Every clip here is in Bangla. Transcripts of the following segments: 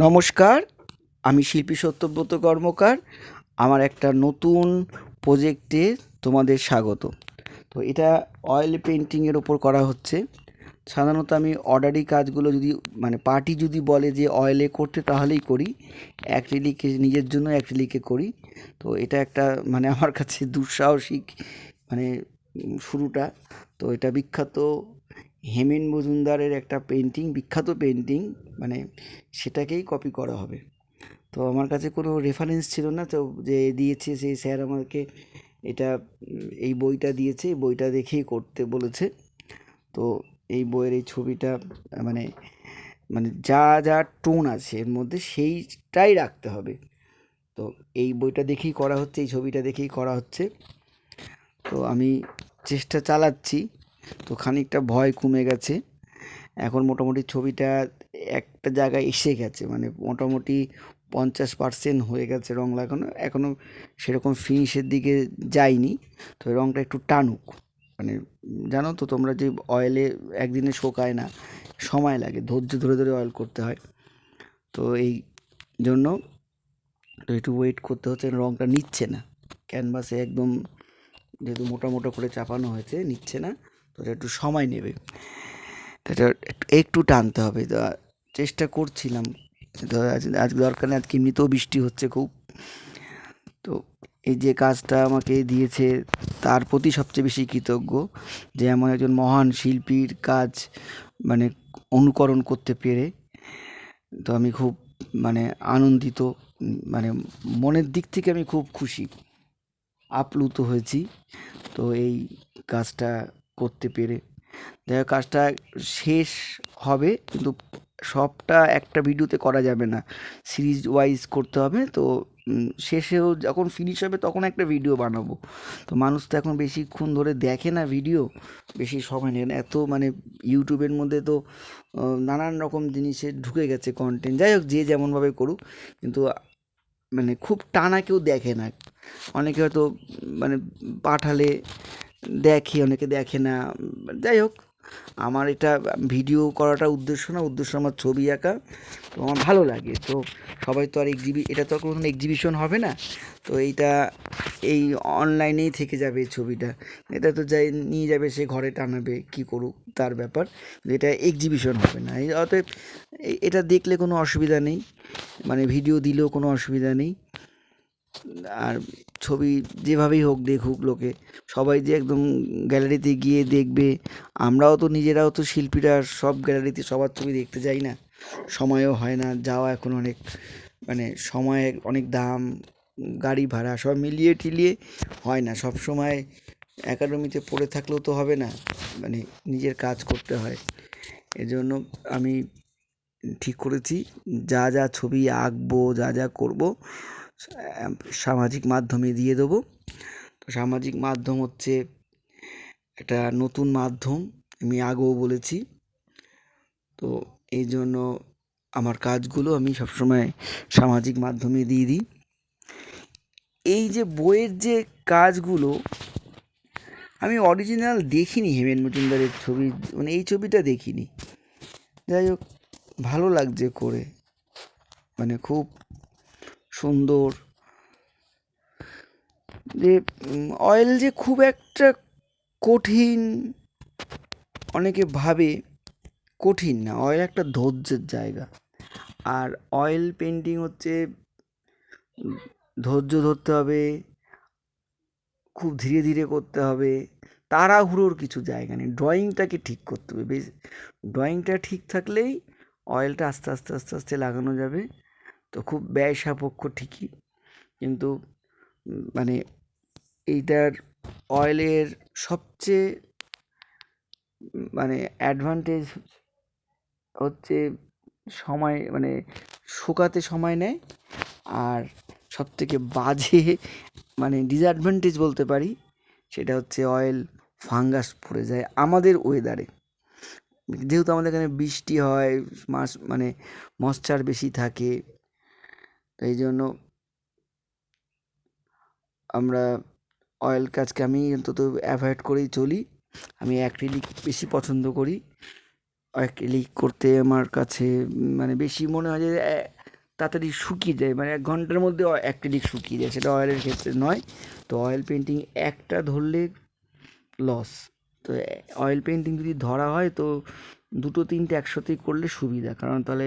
নমস্কার, আমি শিল্পী সত্যব্রত কর্মকার। আমার একটা নতুন প্রজেক্টে তোমাদের স্বাগত। তো এটা অয়েল পেন্টিংয়ের ওপর করা হচ্ছে। সাধারণত আমি অর্ডারি কাজগুলো যদি পার্টি যদি বলে যে অয়েলে করতে তাহলেই করি, অ্যাক্রিলিকে নিজের জন্য অ্যাক্রিলিকে করি। তো এটা একটা আমার কাছে দুঃসাহসিক মানে শুরুটা। তো এটা বিখ্যাত হেমেন মজুমদারের একটা পেন্টিং, বিখ্যাত পেন্টিং, সেটাকেই কপি করা হবে। তো আমার কাছে কোনো রেফারেন্স ছিল না, তো যে দিয়েছে সেই স্যার আমাকে এটা এই বইটা দিয়েছে, এই বইটা দেখেই করতে বলেছে। তো এই বইয়ের এই ছবিটা মানে মানে যা যা টোন আছে এর মধ্যে সেইটাই রাখতে হবে। তো এই বইটা দেখেই করা হচ্ছে, এই ছবিটা দেখেই করা হচ্ছে। তো আমি চেষ্টা চালাচ্ছি, তো খানিকটা ভয় কমে গেছে। এখন মোটামুটি ছবিটা একটা জায়গায় এসে গেছে, মোটামুটি 50% হয়ে গেছে রং লাগানো। এখনও সেরকম ফিনিশের দিকে যায়নি। তো রংটা একটু টানুক, জানো তো তোমরা যে অয়েলে একদিনে শোকায় না, সময় লাগে, ধৈর্য ধরে ধরে অয়েল করতে হয়। তো এই জন্য তো একটু ওয়েট করতে হচ্ছে। রংটা নিচ্ছে না ক্যানভাসে, একদম যেহেতু মোটা মোটা করে চাপানো হয়েছে, নিচ্ছে না। তো এটা একটু সময় নেবে, এটা একটু টানতে হবে। তো চেষ্টা করছিলাম। তো আজ দরকার নেই, আজকে এমনিতেও বৃষ্টি হচ্ছে খুব। তো এই যে কাজটা আমাকে দিয়েছে তার প্রতি সবচেয়ে বেশি কৃতজ্ঞ, যে এমন একজন মহান শিল্পীর কাজ অনুকরণ করতে পেরে। তো আমি খুব আনন্দিত, মানে মনের দিক থেকে আমি খুব খুশি, আপ্লুত হয়েছি। তো এই কাজটা করতে পেরে দেখা কাজটা শেষ হবে, কিন্তু সবটা একটা ভিডিওতে করা যাবে না, সিরিজ ওয়াইজ করতে হবে। তো শেষেও যখন ফিনিশ হবে তখন একটা ভিডিও বানাবো। তো মানুষ তো এখন বেশিক্ষণ ধরে দেখে না ভিডিও, বেশি সময় নেয় না। এত ইউটিউবের মধ্যে তো নানান রকম জিনিসের ঢুকে গেছে কন্টেন্ট। যাই হোক, যে যেমনভাবে করুক, কিন্তু খুব টানা কেউ দেখে না। অনেকে হয়তো পাঠালে দেখে, অনেকে দেখে না। যাই হোক, আমার এটা ভিডিও করাটা উদ্দেশ্য না, উদ্দেশ্য আমার ছবি আঁকা। তো আমার ভালো লাগে। তো সবাই তো আর এটা তো আর কোনো এক্সিবিশন হবে না। তো এইটা এই অনলাইনেই থেকে যাবে এই ছবিটা। এটা তো যাই নিয়ে যাবে, সে ঘরে টানাবে, কি করুক তার ব্যাপার। এটা এক্সিবিশন হবে না। অতএব এটা দেখলে কোনো অসুবিধা নেই, ভিডিও দিলেও কোনো অসুবিধা নেই। আর ছবি যেভাবেই হোক দেখুক লোকে, সবাই যে একদম গ্যালারিতে গিয়ে দেখবে, আমরাও তো নিজেরাও তো শিল্পীরা, সব গ্যালারিতে সবার ছবি দেখতে যাই না, সময়ও হয় না যাওয়া। এখন অনেক সময়ের অনেক দাম, গাড়ি ভাড়া সব মিলিয়ে টিলিয়ে হয় না সব সময়। একাডেমিতে পড়ে থাকলেও তো হবে না, নিজের কাজ করতে হয়। এজন্য আমি ঠিক করেছি, যা যা ছবি আঁকবো, যা যা করব, সামাজিক মাধ্যমে দিয়ে দেবো। তো সামাজিক মাধ্যম হচ্ছে একটা নতুন মাধ্যম, আমি আগেও বলেছি। তো এই জন্য আমার কাজগুলো আমি সবসময় সামাজিক মাধ্যমে দিয়ে দিই। এই যে বইয়ের যে কাজগুলো, আমি অরিজিনাল দেখিনি হেমেন মজুমদারের ছবি, এই ছবিটা দেখিনি। যাই হোক, ভালো লাগছে করে, খুব সুন্দর। যে অয়েল যে খুব একটা কঠিন, অনেকে ভাবে কঠিন না, অয়েল একটা ধৈর্যের জায়গা। আর অয়েল পেন্টিং হচ্ছে ধৈর্য ধরতে হবে, খুব ধীরে ধীরে করতে হবে, তাড়াহুড়োর কিছু জায়গা নেই। ড্রয়িংটাকে ঠিক করতে হবে, বেশ ড্রয়িংটা ঠিক থাকলেই অয়েলটা আস্তে আস্তে আস্তে আস্তে লাগানো যাবে। তো খুব ব্যয় সাপেক্ষ ঠিকই, কিন্তু এইটার অয়েলের সবচেয়ে অ্যাডভান্টেজ হচ্ছে সময়, শুকাতে সময় নেয়। আর সবথেকে বাজে ডিসঅ্যাডভান্টেজ বলতে পারি, সেটা হচ্ছে অয়েল ফাঙ্গাস পড়ে যায় আমাদের ওয়েদারে। যেহেতু আমাদের এখানে বৃষ্টি হয়, ময়েশ্চার বেশি থাকে, এই জন্য আমরা অয়েল কাজকে আমি অন্তত অ্যাভয়েড করেই চলি। আমি অ্যাক্রিলিক বেশি পছন্দ করি। অ্যাক্রিলিক করতে আমার কাছে বেশি মনে হয় যে তাড়াতাড়ি শুকিয়ে যায়, মানে 1 ঘন্টার মধ্যে অ্যাক্রিলিক শুকিয়ে যায়, সেটা অয়েলের ক্ষেত্রে নয়। তো অয়েল পেন্টিং একটা ধরলে লস। তো অয়েল পেন্টিং যদি ধরা হয় তো 2-3টে একসাথেই করলে সুবিধা, কারণ তাহলে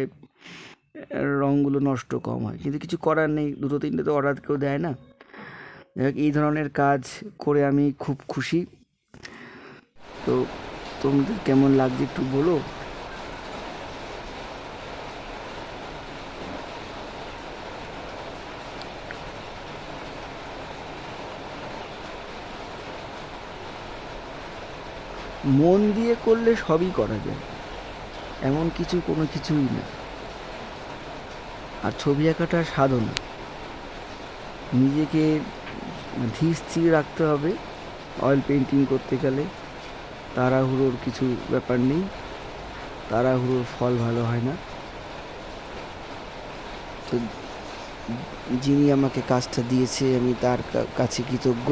রঙগুলো নষ্ট কম হয়, কিন্তু কিছু করার নেই, 2-3টে তো অর্ডার কেউ দেয় না। এই ধরনের কাজ করে আমি খুব খুশি। তো তোমাদের কেমন লাগছে একটু বলো। মন দিয়ে করলে সবই করা যায়, এমন কোনো কিছুই না। আর ছবি আঁকাটা সাধনা, নিজেকে ধীর স্থির রাখতে হবে। অয়েল পেন্টিং করতে গেলে তাড়াহুড়োর কিছু ব্যাপার নেই, তাড়াহুড়োর ফল ভালো হয় না। তো যিনি আমাকে কাজটা দিয়েছে আমি তার কাছে কৃতজ্ঞ।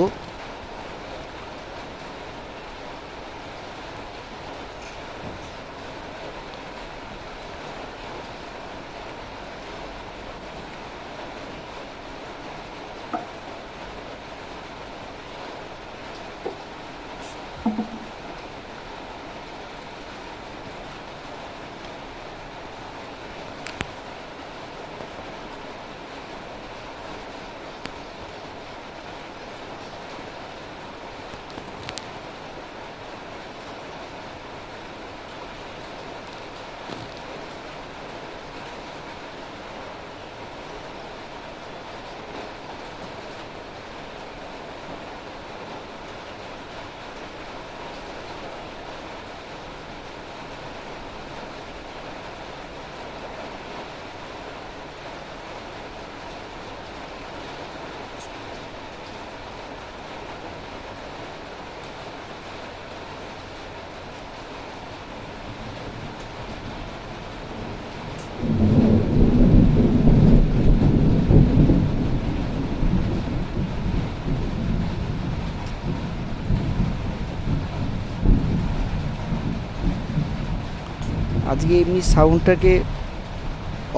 আজকে এমনি সাউন্ডটাকে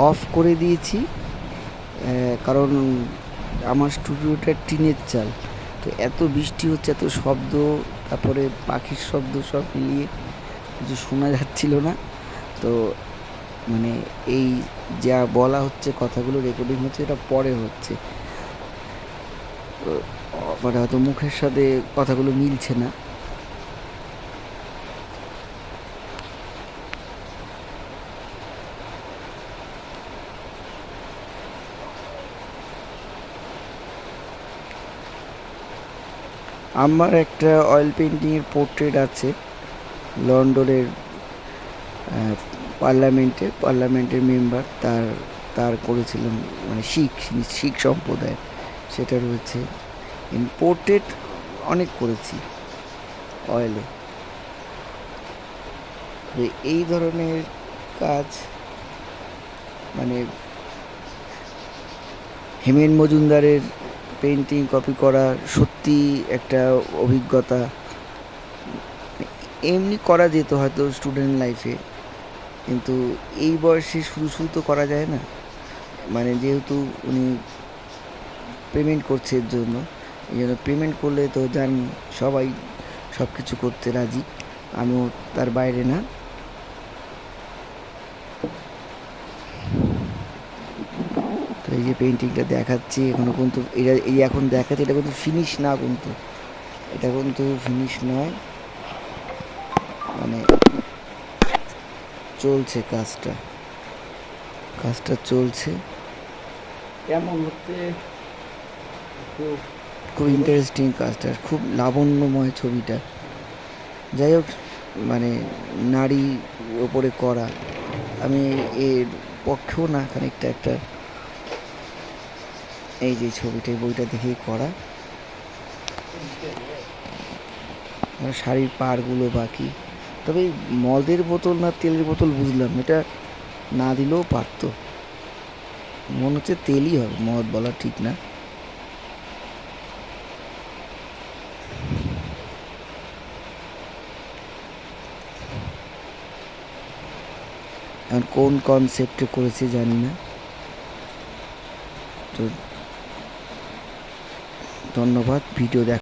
অফ করে দিয়েছি, কারণ আমার স্টুডিওটা টিনের চাল, তো এত বৃষ্টি হচ্ছে, এত শব্দ, তারপরে পাখির শব্দ, সব মিলিয়ে কিছু শোনা যাচ্ছিল না। তো মানে এই যা বলা হচ্ছে, কথাগুলো রেকর্ডিং হচ্ছে, এটা পরে হচ্ছে, তো মানে হয়তো মুখের সাথে কথাগুলো মিলছে না। আমার একটা অয়েল পেন্টিংয়ের পোর্ট্রেট আছে লন্ডনের পার্লামেন্টের মেম্বার, তার করেছিলাম, মানে শিখ সম্প্রদায়ের, সেটা রয়েছে। পোর্ট্রেট অনেক করেছি অয়েলে। এই ধরনের কাজ মানে হেমেন মজুমদারের পেন্টিং কপি করা সত্যি একটা অভিজ্ঞতা। এমনি করা যেত হয়তো স্টুডেন্ট লাইফে, কিন্তু এই বয়সে শুরু শুরু তো করা যায় না, মানে যেহেতু উনি পেমেন্ট করছে এর জন্য, এই জন্য পেমেন্ট করলে তো জানি সবাই সব কিছু করতে রাজি, আমিও তার বাইরে না। তো এই যে পেন্টিংটা দেখাচ্ছি এখনো কিন্তু, এই এখন দেখাচ্ছি, এটা কিন্তু ফিনিশ না, এটা কিন্তু ফিনিশ নয়, মানে চলছে কাজটা চলছে। কেমন হচ্ছে খুব ইন্টারেস্টিং কাজটা, খুব লাবণ্যময় ছবিটা। যাই হোক, মানে নারী ওপরে করা, আমি এর পক্ষেও না খানিকটা, একটা এই যে ছবিটা, বইটা দেখেই করা। শাড়ির পাড়গুলো বাকি, তবে মদের বোতল না তেলের বোতল বুঝলাম, এটা না দিলেও পারতো, মনে হচ্ছে তেলই হবে, মদ বলা ঠিক না। এখন কোন কনসেপ্টে করেছে জানি না। তো ধন্যবাদ ভিডিও দেখ